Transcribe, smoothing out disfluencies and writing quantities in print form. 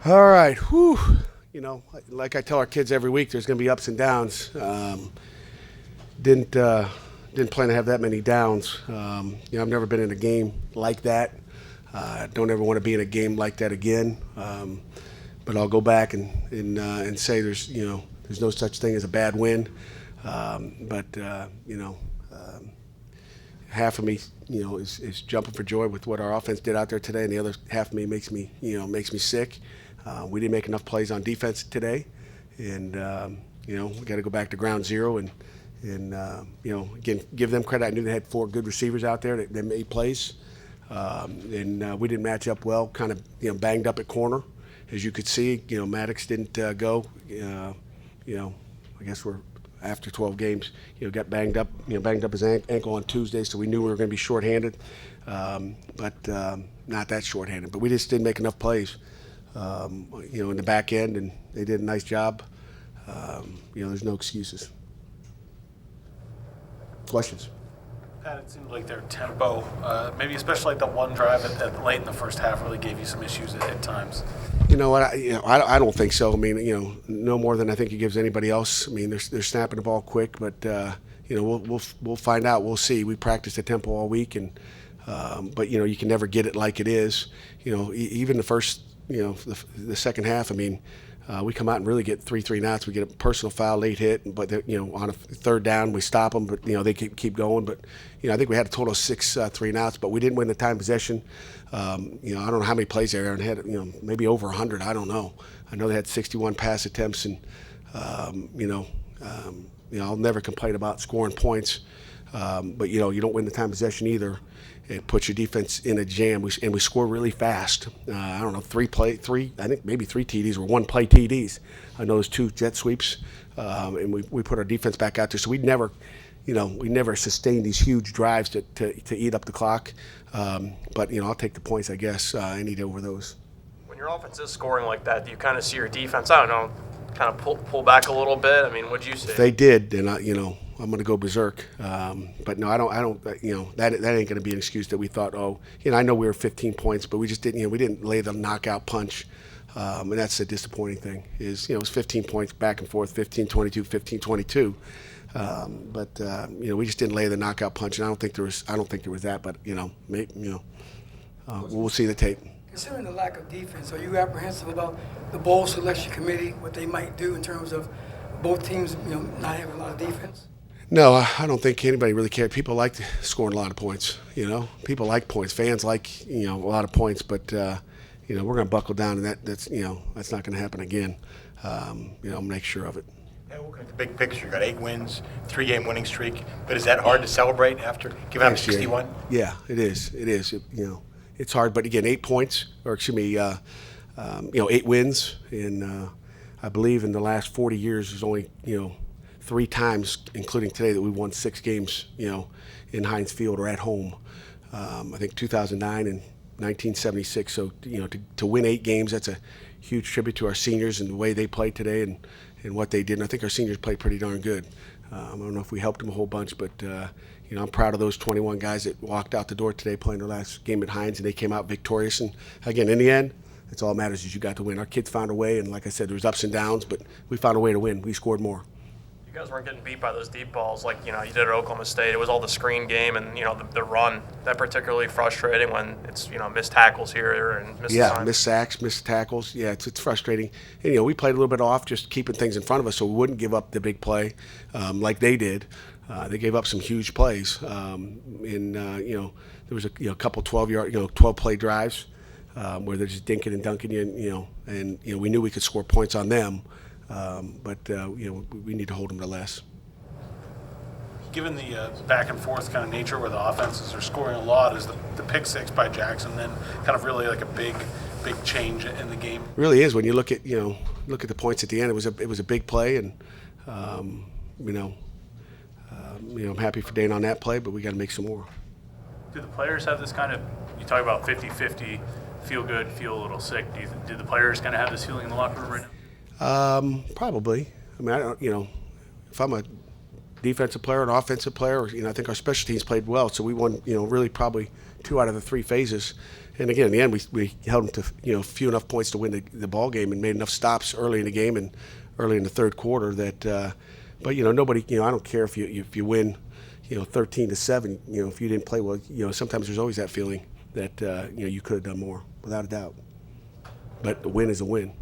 All right. Whew. Like I tell our kids every week, there's going to be ups and downs. Didn't plan to have that many downs. I've never been in a game like that. Don't ever want to be in a game like that again. But I'll go back and say there's no such thing as a bad win. Half of me, is jumping for joy with what our offense did out there today, and the other half of me makes me sick. We didn't make enough plays on defense today, and we got to go back to ground zero and again give them credit. I knew they had 4 good receivers out there that made plays, and we didn't match up well. Kind of banged up at corner, as you could see. Maddox didn't go. I guess we're after 12 games, got banged up his ankle on Tuesday, so we knew we were going to be shorthanded, but not that shorthanded. But we just didn't make enough plays, in the back end, and they did a nice job. There's no excuses. Questions? Pat, it seemed like their tempo, maybe especially like the one drive at late in the first half, really gave you some issues at times. You know what? I don't think so. I mean, no more than I think it gives anybody else. I mean, they're snapping the ball quick, but we'll find out. We'll see. We practiced the tempo all week, and but you can never get it like it is. Even the first, the second half. I mean, we come out and really get 3 knots. We get a personal foul, late hit, but on a third down we stop them, but they keep going. But I think we had a total of 6 3 knots, but we didn't win the time possession. I don't know how many plays they had. Maybe over 100. I don't know. I know they had 61 pass attempts, and I'll never complain about scoring points. But you don't win the time possession either. It puts your defense in a jam. We score really fast. I don't know, I think maybe 3 TDs or 1 play TDs. I know there's 2 jet sweeps, and we put our defense back out there. So we never sustained these huge drives to eat up the clock. But I'll take the points, I guess, any day over those. When your offense is scoring like that, do you kind of see your defense, I don't know, kind of pull back a little bit? I mean, what'd you say? If they did, then I'm going to go berserk. But no, I don't. That ain't going to be an excuse that we thought. I know we were 15 points, but we just didn't. We didn't lay the knockout punch, and that's the disappointing thing. Is it was 15 points back and forth, 15-22, 15-22. But we just didn't lay the knockout punch, and I don't think there was that. But we'll see the tape. Considering the lack of defense, are you apprehensive about the bowl selection committee, what they might do in terms of both teams, not having a lot of defense? No, I don't think anybody really cared. People like scoring a lot of points. People like points. Fans like a lot of points. But we're going to buckle down, and that's not going to happen again. Make sure of it. Yeah, looking at the big picture, you got 8 wins, 3-game winning streak. But is that hard to celebrate after giving up 61? Yeah, it is. It is. It's hard. But again, 8 points, or excuse me, 8 wins, and I believe in the last 40 years, there's only 3 times, including today, that we won 6 games, in Heinz Field or at home. I think 2009 and 1976. So, to win 8 games, that's a huge tribute to our seniors and the way they played today and what they did. And I think our seniors played pretty darn good. I don't know if we helped them a whole bunch, but I'm proud of those 21 guys that walked out the door today playing their last game at Heinz, and they came out victorious. And again, in the end, that's all that matters is you got to win. Our kids found a way, and like I said, there was ups and downs, but we found a way to win. We scored more. You guys weren't getting beat by those deep balls like you did at Oklahoma State. It was all the screen game and the run. That particularly frustrating when it's missed tackles here and missed assignments. Missed sacks, missed tackles. Yeah, it's frustrating. And we played a little bit off, just keeping things in front of us so we wouldn't give up the big play like they did. They gave up some huge plays. There was a couple 12 play drives where they're just dinking and dunking you, and we knew we could score points on them. But we need to hold them to less. Given the back and forth kind of nature where the offenses are scoring a lot, is the pick 6 by Jackson then kind of really like a big change in the game? It really is when you look at the points at the end. It was a big play, and I'm happy for Dane on that play, but we got to make some more. Do the players have this kind of, you talk about 50-50, feel good, feel a little sick. Do the players kind of have this feeling in the locker room right now? Probably. I mean, I don't. If I'm a defensive player, an offensive player, I think our special teams played well. So we won, really probably 2 out of the 3 phases. And again, in the end, we held them to few enough points to win the ball game, and made enough stops early in the game and early in the third quarter that. But nobody. I don't care if you win, 13-7. If you didn't play well, sometimes there's always that feeling that you could have done more, without a doubt. But a win is a win.